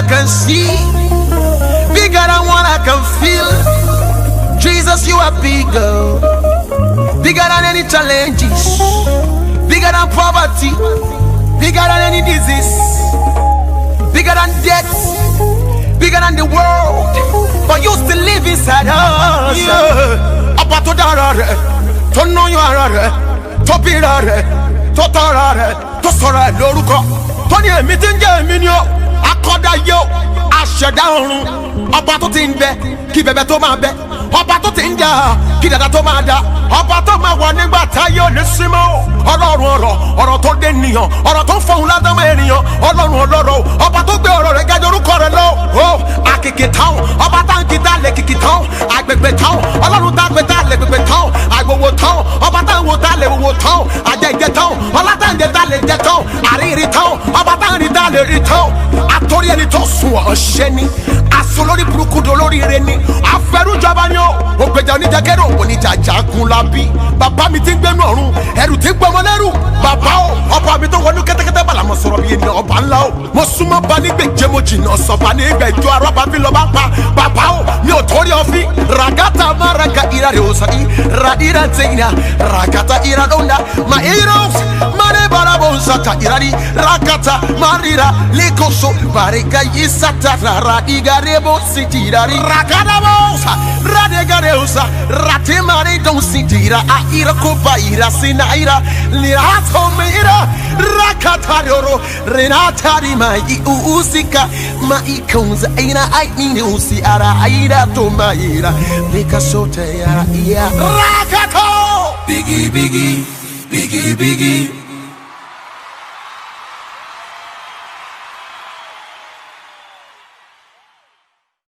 can see, bigger than what I can feel. Jesus, you are bigger, bigger than any challenges, bigger than poverty, bigger than any disease, bigger than death, bigger than the world. But you still live inside us. Apa to darare, to know you are, to pirare, to tarare, to sora loruko, to ni meeting minyo, akoda yo, asheda orun. Apa to tinbe, ki bebe to ma be. Ọba tó ti ń jà kí dada tó máa da, ọba tó máa wà nígbà táyé ò ní símọ́. Ọlọ́run ọ̀rọ̀ tó dé nìyàn, ọ̀rọ̀ tó ń fọhùn ládàmọ́ ènìyàn. Ọlọ́run ọlọ́rọ̀ ọba tó gbé ọ̀rọ̀ rẹ̀ gájọ orúkọ rẹ̀ lọ. Àkìkì táwọn ọba tá ń kí tá lè kìkì táwọn, àgbègbè táwọn ọlọ́run tá gbé tá lè gbègbè táwọn, àgbòwò táwọn ọba tá ń wo tá lè wo táwọn, àjẹjẹ táwọn ọlá tá ń jẹ tá lè jẹ táwọn, àríyìnrí táwọn ọba tá ń rí tá lè rí táwọn. Àtòrí ẹni tó sùn ọ̀ṣẹ́ ni, àsùn lórí burúkú dolórí ire ni, àfẹrújọba ni ògbèjà oníjàkẹ́rò oníjà jagun labi. Bàbá mi ti ń gbénu ọ̀run, ẹrù ti ń gbọmọ lẹ́rù. Bàbá o, ọba mi tó wọnú kẹ́tẹ́kẹ́tẹ́ bàlá mo sọ̀rọ̀ bí ènìyàn ọba ńlá o. Mo súnmọ́ bá nígbèjé mo jìnnà sọ̀bà nígbèjọ arọ́bà fi lọ́ bá pa. Bàbá o, mi ò torí ọfí. Ragata maraga ira de osa i, ra ira teina, ragata ira donda, ma iros, mane barabo sata irari, ragata marira, likoso, barika yisata, ra igarebo sitirari, ragata bosa, radegare. Rate mare don't sintira aira kovaira sinaira lirato meira rakataro renata di mai usika mai konza ina aini usi ara aira to maira likasote ya rakato biggie biggie biggie biggie